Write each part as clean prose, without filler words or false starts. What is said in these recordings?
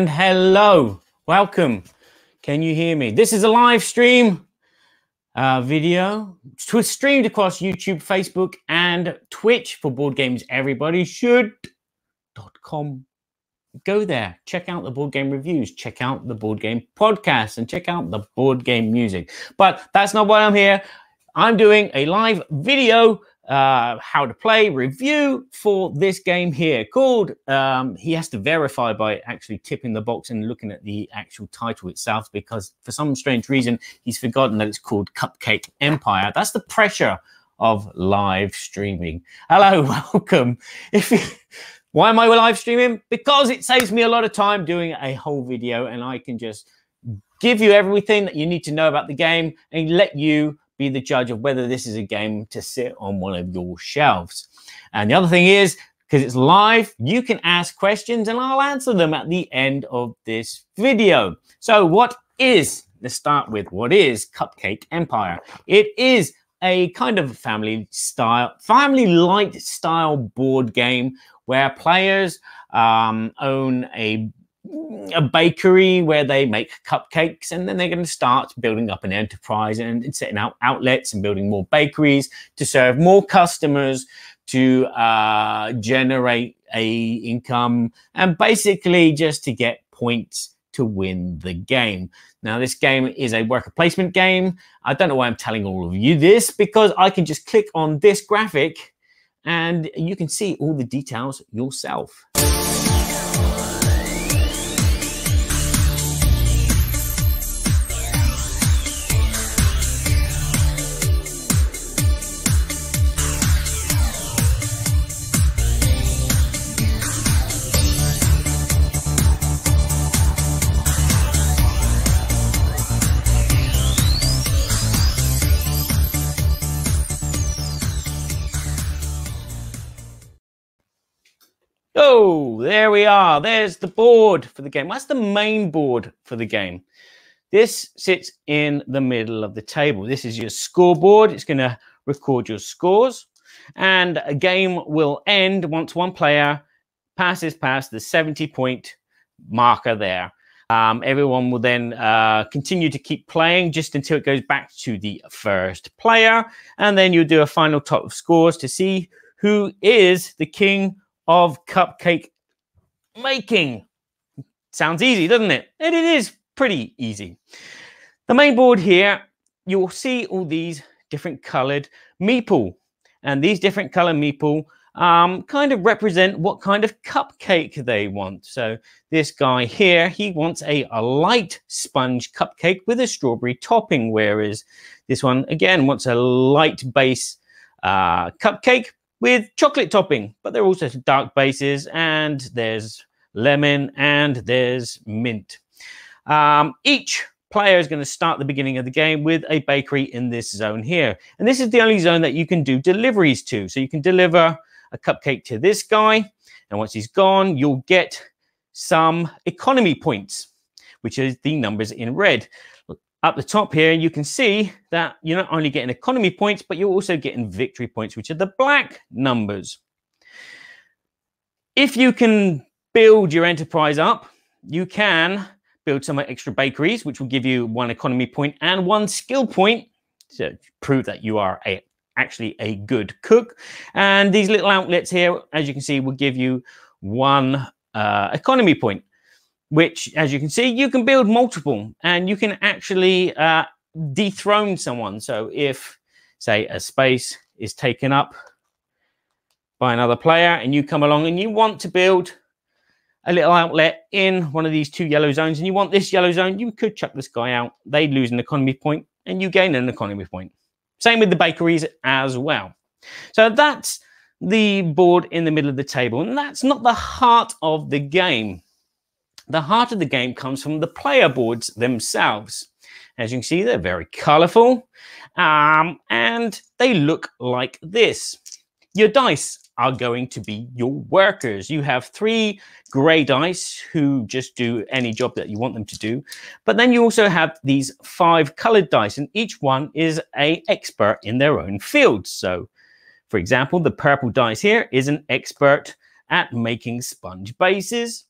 and hello. Welcome. Can you hear me? This is a live stream video streamed across YouTube, Facebook, and Twitch for Board Games Everybody Should.com. Go there, check out the board game reviews, check out the board game podcasts, and check out the board game music. But that's not why I'm here. I'm doing a live video how to play review for this game here called he has to verify by actually tipping the box and looking at the actual title itself, because for some strange reason he's forgotten that it's called Cupcake Empire. That's the pressure of live streaming. Hello, welcome. Why am I live streaming? Because it saves me a lot of time doing a whole video, and I can just give you everything that you need to know about the game and let you be the judge of whether this is a game to sit on one of your shelves. And the other thing is, because it's live, you can ask questions and I'll answer them at the end of this video. So let's start with what is Cupcake Empire. It is a kind of family light style board game where players own a bakery where they make cupcakes, and then they're going to start building up an enterprise and setting out outlets and building more bakeries to serve more customers, to generate a income, and basically just to get points to win the game. Now, this game is a worker placement game. I don't know why I'm telling all of you this, because I can just click on this graphic and you can see all the details yourself. Oh, there we are. There's the board for the game. That's the main board for the game. This sits in the middle of the table. This is your scoreboard. It's going to record your scores. And a game will end once one player passes past the 70-point marker there. Everyone will then continue to keep playing just until it goes back to the first player. And then you'll do a final top of scores to see who is the king of cupcake making. Sounds easy, doesn't it? And it is pretty easy. The main board here, you'll see all these different colored meeple, and these different color meeple kind of represent what kind of cupcake they want. So this guy here, he wants a light sponge cupcake with a strawberry topping, whereas this one again wants a light base cupcake with chocolate topping, but there are also dark bases, and there's lemon, and there's mint. Each player is going to start the beginning of the game with a bakery in this zone here. And this is the only zone that you can do deliveries to. So you can deliver a cupcake to this guy, and once he's gone, you'll get some economy points, which is the numbers in red. Up the top here, you can see that you're not only getting economy points, but you're also getting victory points, which are the black numbers. If you can build your enterprise up, you can build some extra bakeries, which will give you 1 economy point and 1 skill point to prove that you are actually a good cook. And these little outlets here, as you can see, will give you 1 economy point, which, as you can see, you can build multiple, and you can actually dethrone someone. So if, say, a space is taken up by another player and you come along and you want to build a little outlet in one of these 2 yellow zones, and you want this yellow zone, you could chuck this guy out. They lose an economy point and you gain an economy point. Same with the bakeries as well. So that's the board in the middle of the table, and that's not the heart of the game. The heart of the game comes from the player boards themselves. As you can see, they're very colorful, and they look like this. Your dice are going to be your workers. You have 3 gray dice who just do any job that you want them to do. But then you also have these 5 colored dice, and each one is an expert in their own field. So, for example, the purple dice here is an expert at making sponge bases.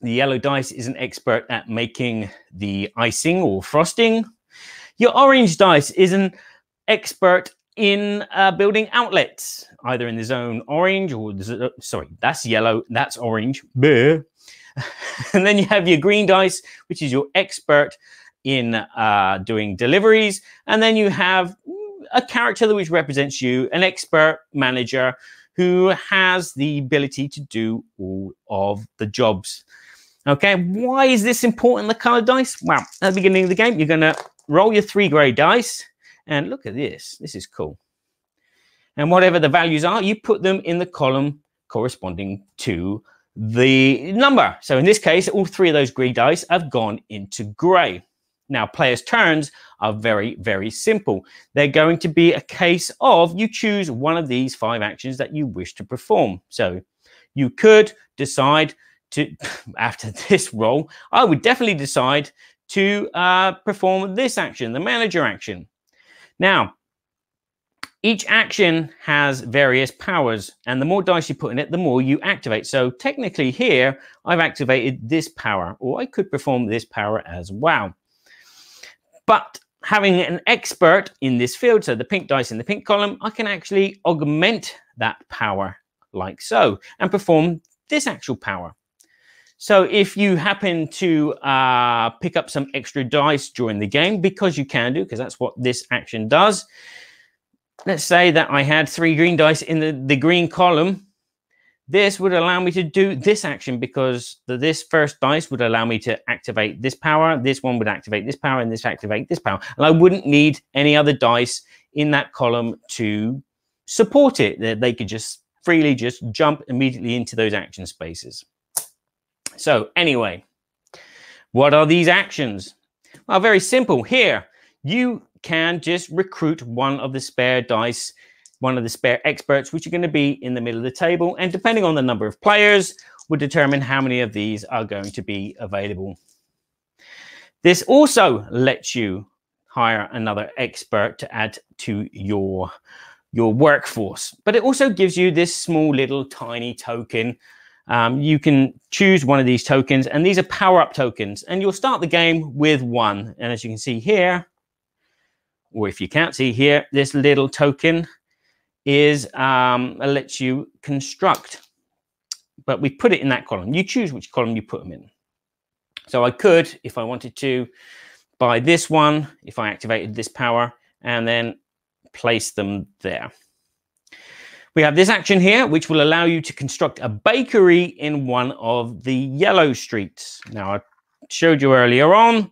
The yellow dice is an expert at making the icing or frosting. Your orange dice is an expert in building outlets, either in the zone orange or, sorry, that's yellow, that's orange. And then you have your green dice, which is your expert in doing deliveries. And then you have a character which represents you, an expert manager who has the ability to do all of the jobs. Okay, why is this important, the colored dice? Well, at the beginning of the game, you're going to roll your 3 gray dice. And look at this. This is cool. And whatever the values are, you put them in the column corresponding to the number. So in this case, all 3 of those green dice have gone into gray. Now, players' turns are very, very simple. They're going to be a case of you choose one of these 5 actions that you wish to perform. So you could decide to, after this roll, I would definitely decide to perform this action, the manager action. Now, each action has various powers, and the more dice you put in it, the more you activate. So technically here, I've activated this power, or I could perform this power as well. But having an expert in this field, so the pink dice in the pink column, I can actually augment that power like so, and perform this actual power. So if you happen to pick up some extra dice during the game, because you can do, because that's what this action does. Let's say that I had 3 green dice in the green column. This would allow me to do this action because this first dice would allow me to activate this power. This one would activate this power, and this activate this power. And I wouldn't need any other dice in that column to support it. They could just freely just jump immediately into those action spaces. So anyway, what are these actions? Well, very simple. Here, you can just recruit one of the spare dice, one of the spare experts, which are going to be in the middle of the table. And depending on the number of players, will determine how many of these are going to be available. This also lets you hire another expert to add to your workforce. But it also gives you this small little tiny token. You can choose one of these tokens, and these are power-up tokens. And you'll start the game with 1. And as you can see here, or if you can't see here, this little token is lets you construct. But we put it in that column. You choose which column you put them in. So I could, if I wanted to, buy this one, if I activated this power, and then place them there. We have this action here, which will allow you to construct a bakery in one of the yellow streets. Now, I showed you earlier on,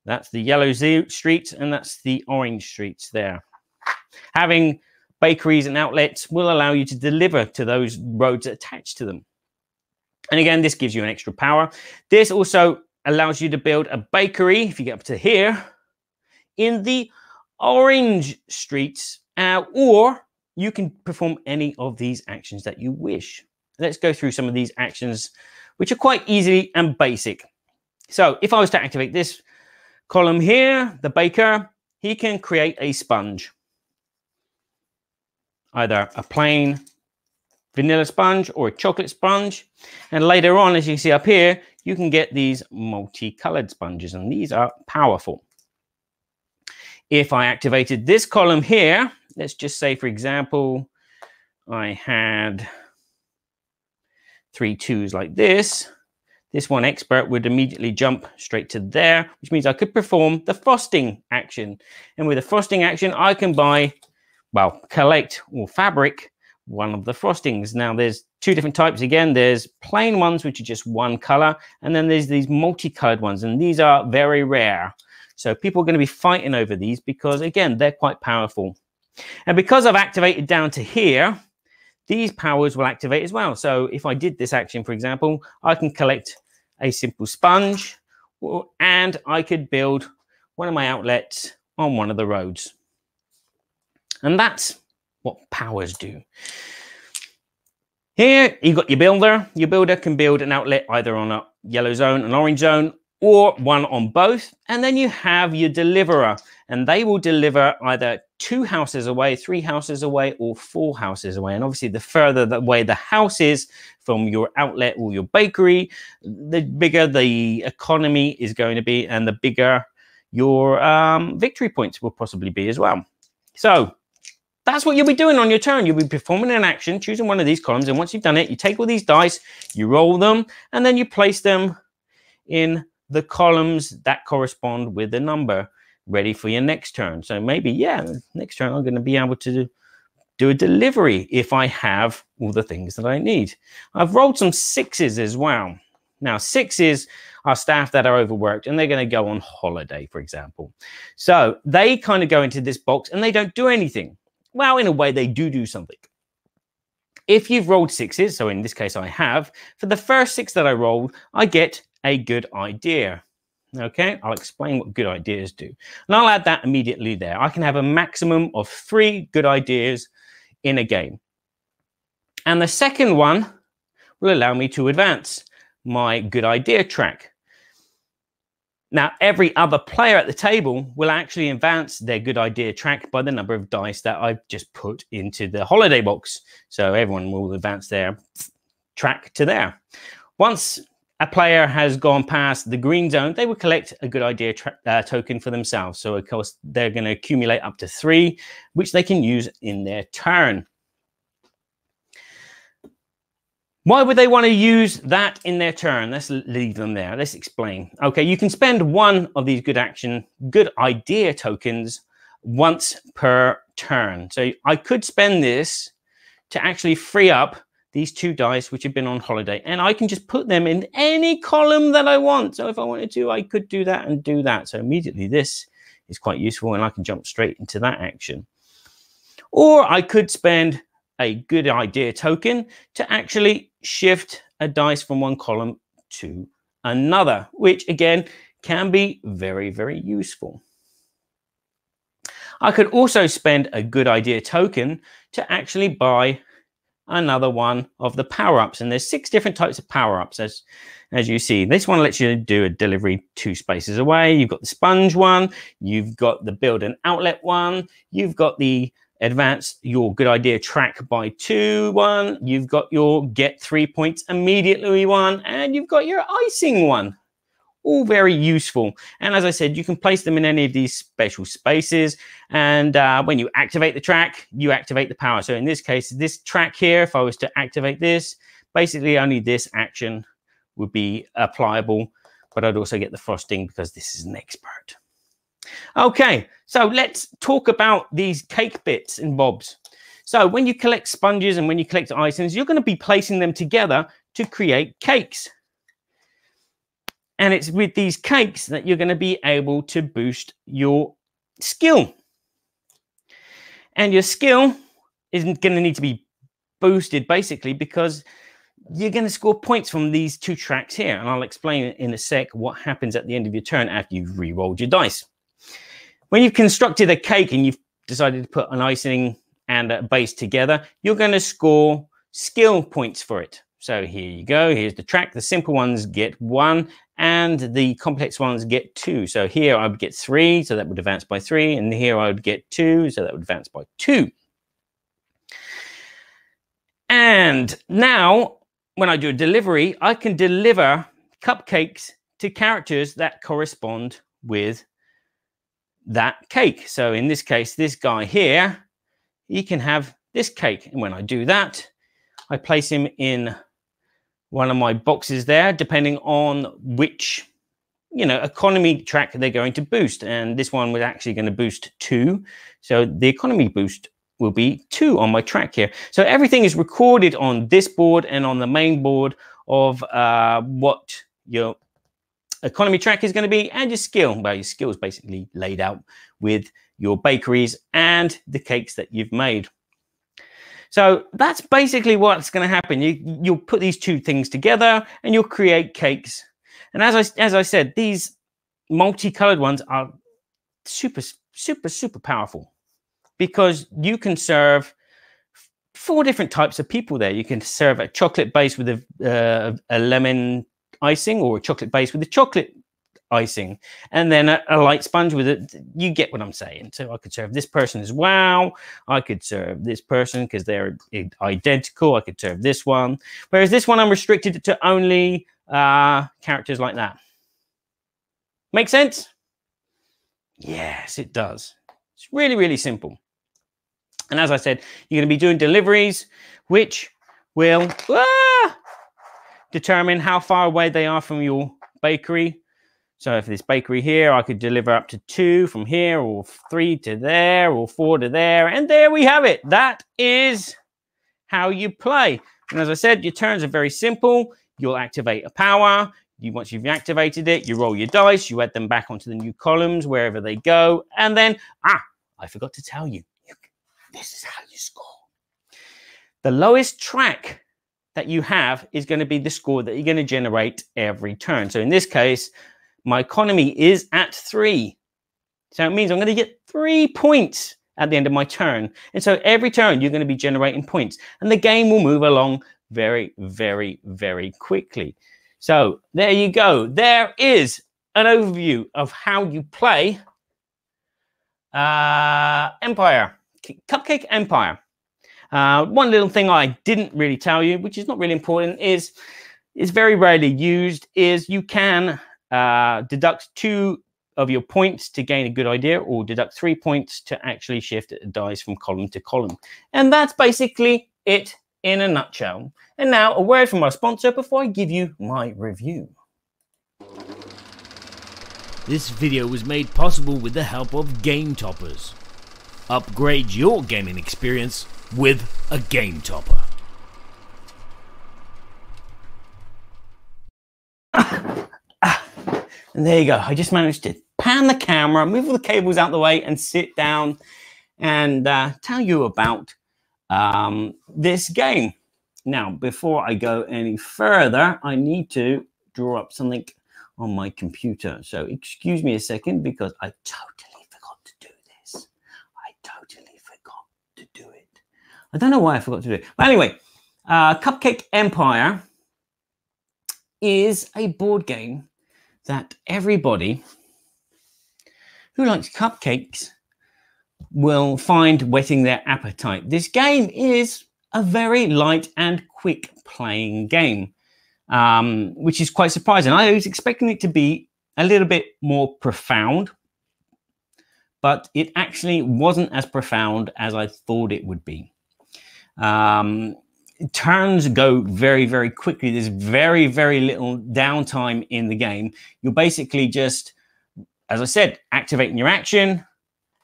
that's the yellow streets, and that's the orange streets there. Having bakeries and outlets will allow you to deliver to those roads attached to them. And again, this gives you an extra power. This also allows you to build a bakery, if you get up to here, in the orange streets, or you can perform any of these actions that you wish. Let's go through some of these actions, which are quite easy and basic. So if I was to activate this column here, the baker, he can create a sponge. Either a plain vanilla sponge or a chocolate sponge. And later on, as you can see up here, you can get these multicolored sponges, and these are powerful. If I activated this column here, let's just say, for example, I had 3 2s like this. This one expert would immediately jump straight to there, which means I could perform the frosting action. And with the frosting action, I can buy, well, collect or fabric one of the frostings. Now, there's 2 different types. Again, there's plain ones, which are just 1 color, and then there's these multicolored ones, and these are very rare. So people are going to be fighting over these because, again, they're quite powerful. And because I've activated down to here, these powers will activate as well. So if I did this action, for example, I can collect a simple sponge, and I could build one of my outlets on one of the roads. And that's what powers do. Here, you've got your builder. Your builder can build an outlet either on a yellow zone, an orange zone, or one on both. And then you have your deliverer, and they will deliver either 2 houses away, 3 houses away, or 4 houses away. And obviously, the further away the house is from your outlet or your bakery, the bigger the economy is going to be, and the bigger your victory points will possibly be as well. So that's what you'll be doing on your turn. You'll be performing an action, choosing one of these columns, and once you've done it, you take all these dice, you roll them, and then you place them in the columns that correspond with the number, ready for your next turn. So maybe, yeah, next turn I'm going to be able to do a delivery if I have all the things that I need. I've rolled some 6s as well. Now, 6s are staff that are overworked and they're going to go on holiday, for example. So they kind of go into this box and they don't do anything. Well, in a way, they do something. If you've rolled 6s, so in this case I have, for the first 6 that I rolled, I get a good idea. Okay, I'll explain what good ideas do. And I'll add that immediately there. I can have a maximum of 3 good ideas in a game. And the second one will allow me to advance my good idea track. Now, every other player at the table will actually advance their good idea track by the number of dice that I've just put into the holiday box. So everyone will advance their track to there. Once a player has gone past the green zone, they will collect a good idea token for themselves. So, of course, they're going to accumulate up to 3, which they can use in their turn. Why would they want to use that in their turn? Let's leave them there. Let's explain. Okay, you can spend 1 of these good idea tokens once per turn. So I could spend this to actually free up these 2 dice which have been on holiday, and I can just put them in any column that I want. So if I wanted to, I could do that and do that. So immediately this is quite useful, and I can jump straight into that action. Or I could spend a good idea token to actually shift a dice from one column to another, which again can be very, very useful. I could also spend a good idea token to actually buy another one of the power-ups, and there's 6 different types of power-ups as you see. This one lets you do a delivery 2 spaces away. You've got the sponge one, you've got the build an outlet one, you've got the advance your good idea track by 2 one, you've got your get 3 points immediately one, and you've got your icing one. All very useful. And as I said, you can place them in any of these special spaces. And when you activate the track, you activate the power. So in this case, this track here, if I was to activate this, basically only this action would be applicable, but I'd also get the frosting because this is an expert. Okay, so let's talk about these cake bits and bobs. So when you collect sponges and when you collect icings, you're going to be placing them together to create cakes. And it's with these cakes that you're going to be able to boost your skill. And your skill isn't going to need to be boosted basically because you're going to score points from these 2 tracks here. And I'll explain in a sec what happens at the end of your turn after you've re-rolled your dice. When you've constructed a cake and you've decided to put an icing and a base together, you're going to score skill points for it. So here you go. Here's the track. The simple ones get 1 and the complex ones get 2. So here I would get 3, so that would advance by 3. And here I would get 2, so that would advance by 2. And now when I do a delivery, I can deliver cupcakes to characters that correspond with that cake. So in this case, this guy here, he can have this cake. And when I do that, I place him in one of my boxes there, depending on which, economy track they're going to boost. And this one was actually going to boost 2. So the economy boost will be 2 on my track here. So everything is recorded on this board and on the main board of what your economy track is going to be and your skill. Well, your skill is basically laid out with your bakeries and the cakes that you've made. So that's basically what's going to happen. You'll put these 2 things together and you'll create cakes. And as I said, these multicolored ones are super, super, super powerful because you can serve 4 different types of people there. You can serve a chocolate base with a lemon icing, or a chocolate base with a chocolate icing. And then a light sponge with it. You get what I'm saying. So I could serve this person as well. I could serve this person because they're identical. I could serve this one. Whereas this one, I'm restricted to only characters like that. Make sense? Yes, it does. It's really, really simple. And as I said, you're going to be doing deliveries, which will determine how far away they are from your bakery. So if this bakery here, I could deliver up to 2 from here, or 3 to there, or 4 to there. And there we have it. That is how you play. And as I said, your turns are very simple. You'll activate a power. Once you've activated it, you roll your dice. You add them back onto the new columns, wherever they go. And then, I forgot to tell you. This is how you score. The lowest track that you have is going to be the score that you're going to generate every turn. So in this case, my economy is at 3. So it means I'm going to get 3 points at the end of my turn. And so every turn you're going to be generating points. And the game will move along very, very, very quickly. So there you go. There is an overview of how you play Empire. Cupcake Empire. One little thing I didn't really tell you, which is not really important, is very rarely used, is you can deduct 2 of your points to gain a good idea, or deduct 3 points to actually shift dice from column to column. And that's basically it in a nutshell. And now a word from our sponsor before I give you my review. This video was made possible with the help of Game Toppers. Upgrade your gaming experience with a Game Topper. And there you go. I just managed to pan the camera, move all the cables out the way, and sit down and tell you about this game. Now, before I go any further, I need to draw up something on my computer. So excuse me a second, because I totally forgot to do this. I totally forgot to do it. I don't know why I forgot to do it. But anyway, Cupcake Empire is a board game that everybody who likes cupcakes will find whetting their appetite. This game is a very light and quick playing game, which is quite surprising. I was expecting it to be a little bit more profound, but it actually wasn't as profound as I thought it would be. Turns go very, very quickly. There's very, very little downtime in the game. You're basically just, as I said, activating your action,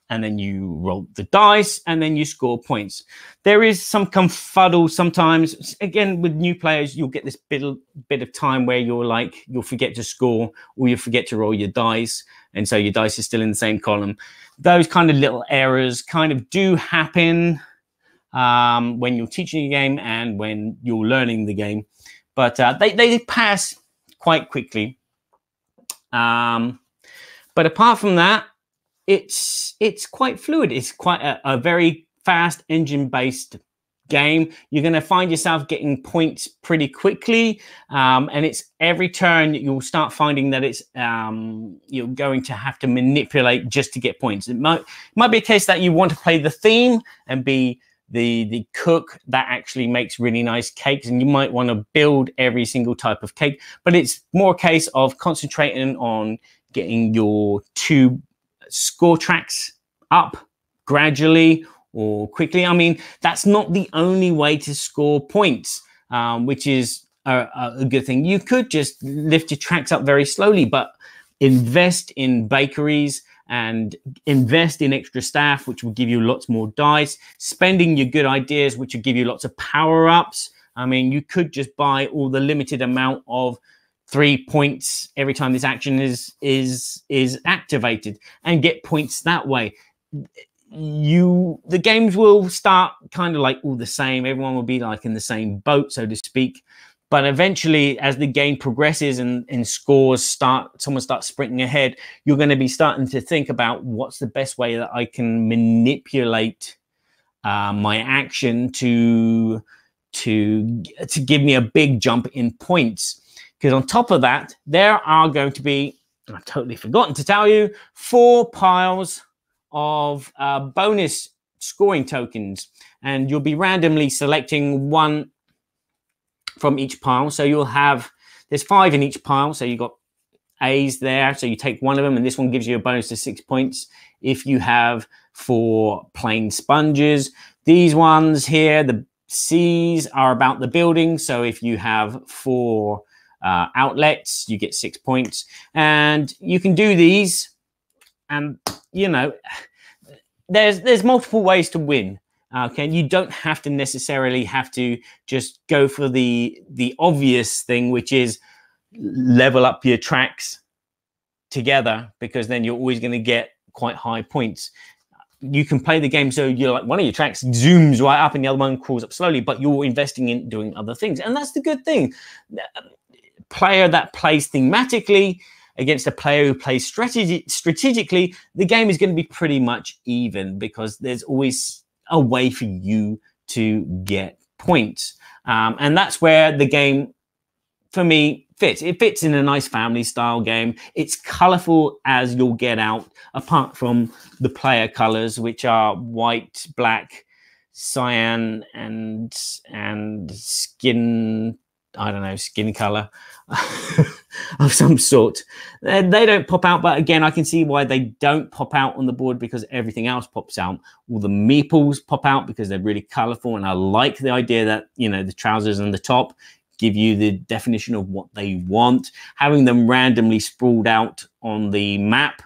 and then you roll the dice, and then you score points. There is some confuddle sometimes. Again, with new players, you'll get this bit of time where you'll forget to score, or you forget to roll your dice, and so your dice is still in the same column. Those kind of little errors kind of do happen when you're teaching a game and when you're learning the game, but they pass quite quickly. But apart from that, it's quite fluid. It's quite a very fast engine-based game. You're going to find yourself getting points pretty quickly, and it's every turn you'll start finding that it's you're going to have to manipulate just to get points. It might be a case that you want to play the theme and be the cook that actually makes really nice cakes, and you might want to build every single type of cake, but it's more a case of concentrating on getting your 2 score tracks up gradually or quickly. I mean, that's not the only way to score points, which is a good thing. You could just lift your tracks up very slowly, but invest in bakeries and invest in extra staff, which will give you lots more dice, spending your good ideas, which will give you lots of power-ups. I mean, you could just buy all the limited amount of 3 points every time this action is activated and get points that way. The games will start kind of like all the same. Everyone will be like in the same boat, so to speak. But eventually, as the game progresses and scores someone starts sprinting ahead, you're going to be starting to think about what's the best way that I can manipulate my action to give me a big jump in points. Because on top of that, there are going to be I've totally forgotten to tell you, 4 piles of bonus scoring tokens, and you'll be randomly selecting one from each pile. So you'll have, there's 5 in each pile, so you've got A's there, so you take one of them, and this one gives you a bonus to 6 points. If you have 4 plain sponges, these ones here, the C's, are about the building, so if you have 4 outlets, you get 6 points. And you can do these, and you know, there's multiple ways to win. Okay, you don't have to necessarily have to just go for the obvious thing, which is level up your tracks together, because then you're always going to get quite high points. You can play the game so you're like, one of your tracks zooms right up and the other one crawls up slowly, but you're investing in doing other things, and that's the good thing. Player that plays thematically against a player who plays strategically, the game is going to be pretty much even, because there's always a way for you to get points. And that's where the game, for me, fits. It fits in a nice family style game. It's colorful as you'll get out, apart from the player colors, which are white, black, cyan, and skin, I don't know, skin color of some sort. They don't pop out, but again, I can see why they don't pop out on the board, because everything else pops out. All the meeples pop out because they're really colorful, and I like the idea that, you know, the trousers and the top give you the definition of what they want. Having them randomly sprawled out on the map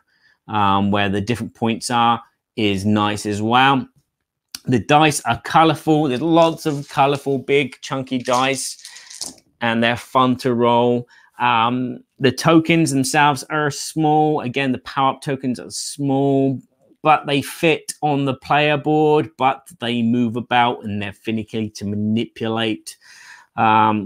where the different points are is nice as well. The dice are colorful. There's lots of colorful, big, chunky dice, and they're fun to roll. The tokens themselves are small. Again, the power-up tokens are small, but they fit on the player board, but they move about and they're finicky to manipulate,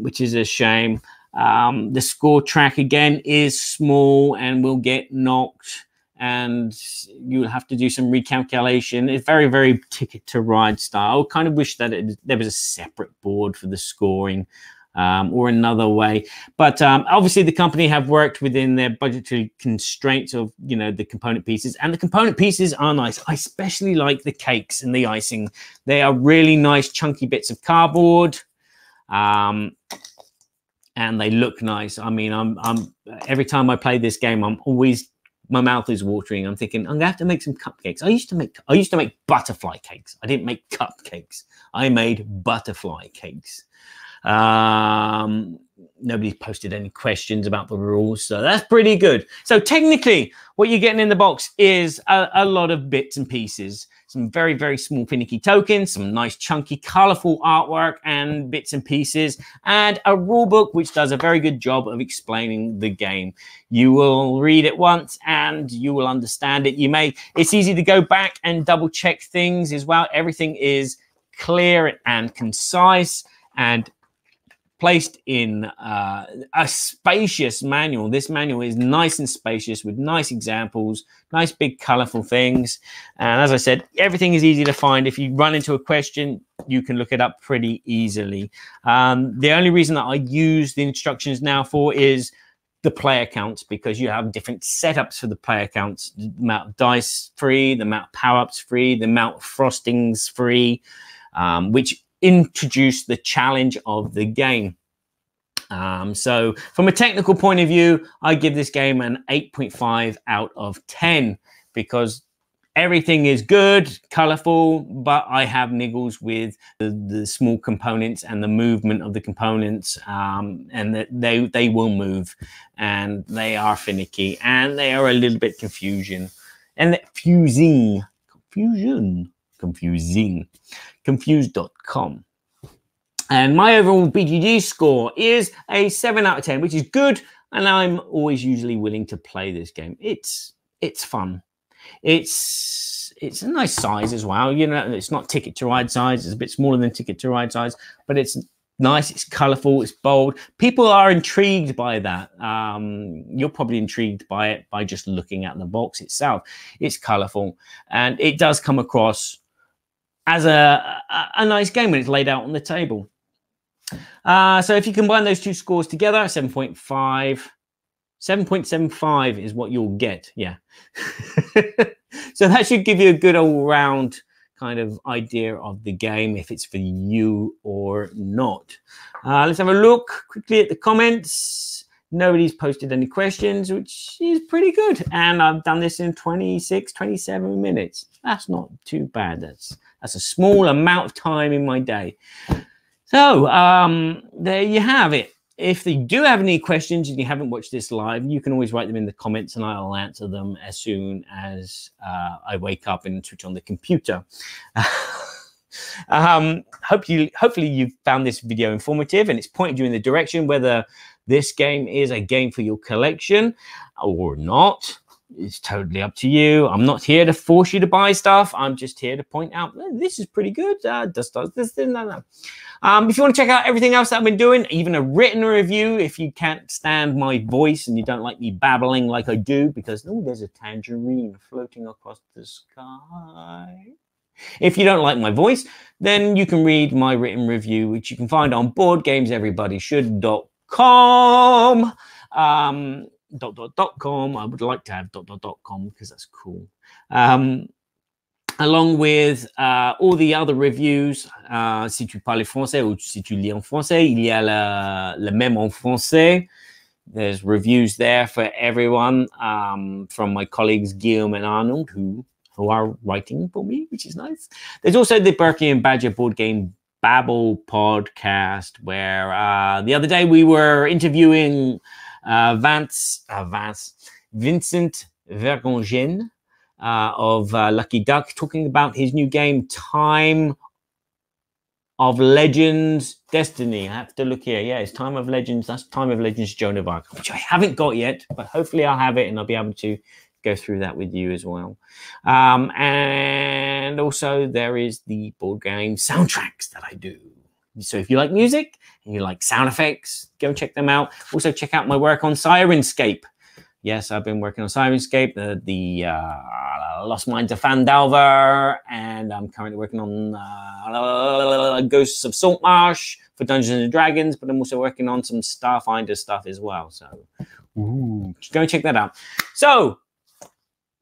which is a shame. The score track, again, is small and will get knocked, and you'll have to do some recalculation. It's very, very Ticket to Ride style. I kind of wish that there was a separate board for the scoring, or another way. But obviously the company have worked within their budgetary constraints of, you know, the component pieces, and the component pieces are nice. I especially like the cakes and the icing. They are really nice chunky bits of cardboard, and they look nice. I mean, I'm every time I play this game, I'm always, my mouth is watering. I'm thinking, I'm gonna have to make some cupcakes. I used to make butterfly cakes. I didn't make cupcakes. I made butterfly cakes. Nobody posted any questions about the rules, so that's pretty good. So technically, what you're getting in the box is a lot of bits and pieces, some very, very small finicky tokens, some nice chunky colorful artwork and bits and pieces, and a rule book which does a very good job of explaining the game. You will read it once and you will understand it. It's easy to go back and double check things as well. Everything is clear and concise and placed in a spacious manual. This manual is nice and spacious with nice examples, nice big colorful things. And as I said, everything is easy to find. If you run into a question, you can look it up pretty easily. The only reason that I use the instructions now for is the player counts, because you have different setups for the player counts. The amount of dice free, the amount of power-ups free, the amount of frostings free, which introduce the challenge of the game. So from a technical point of view, I give this game an 8.5 out of 10, because everything is good, colorful, but I have niggles with the small components and the movement of the components, and that they will move, and they are finicky, and they are a little bit confusing. Confused.com. And my overall BGG score is a 7 out of 10, which is good, and I'm always usually willing to play this game. It's fun. It's a nice size as well. You know, it's not Ticket to Ride size. It's a bit smaller than Ticket to Ride size, but it's nice. It's colorful. It's bold. People are intrigued by that. You're probably intrigued by it by just looking at the box itself. It's colorful, and it does come across as a nice game when it's laid out on the table. So if you combine those two scores together, 7.5 7.75 is what you'll get. Yeah. So that should give you a good all-round kind of idea of the game, if it's for you or not. Let's have a look quickly at the comments. Nobody's posted any questions, which is pretty good. And I've done this in 26, 27 minutes. That's not too bad. That's a small amount of time in my day. So there you have it. If you do have any questions and you haven't watched this live, you can always write them in the comments and I'll answer them as soon as I wake up and switch on the computer. Hopefully you've found this video informative and it's pointed you in the direction whether this game is a game for your collection or not. It's totally up to you. I'm not here to force you to buy stuff. I'm just here to point out this is pretty good. This. If you want to check out everything else that I've been doing, even a written review, if you can't stand my voice and you don't like me babbling like I do, because there's a tangerine floating across the sky. If you don't like my voice, then you can read my written review, which you can find on boardgameseverybodyshould.com. .com. I would like to have .com because that's cool. Along with all the other reviews. Si tu parles français ou si tu lis en français, il y a le même en français. There's reviews there for everyone from my colleagues Guillaume and Arnold who are writing for me, which is nice. There's also the Berkey and Badger Board Game Babble podcast, where the other day we were interviewing Vincent Vergongen of Lucky Duck, talking about his new game, Time of Legends Destiny. I have to look here. Yeah, it's Time of Legends. That's Time of Legends Joan of Arc, which I haven't got yet, but hopefully I'll have it and I'll be able to go through that with you as well. And also there is the board game soundtracks that I do. So if you like music and you like sound effects, go and check them out. Also check out my work on Sirenscape. Yes, I've been working on Sirenscape, the Lost Minds of Fandalver, and I'm currently working on Ghosts of Saltmarsh for Dungeons and Dragons, but I'm also working on some Starfinder stuff as well. So go and check that out. So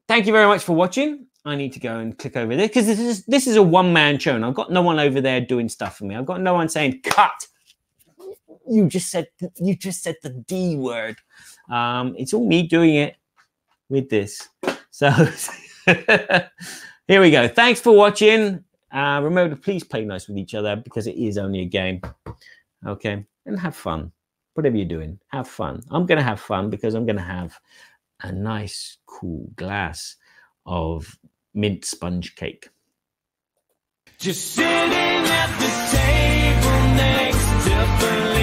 thank you very much for watching. I need to go and click over there because this is a one-man show and I've got no one over there doing stuff for me. I've got no one saying cut. You just said the D word. It's all me doing it with this. So here we go. Thanks for watching. Remember to please play nice with each other because it is only a game. Okay, and have fun. Whatever you're doing, have fun. I'm gonna have fun because I'm gonna have a nice, cool glass of mint sponge cake. Just sitting at the table next to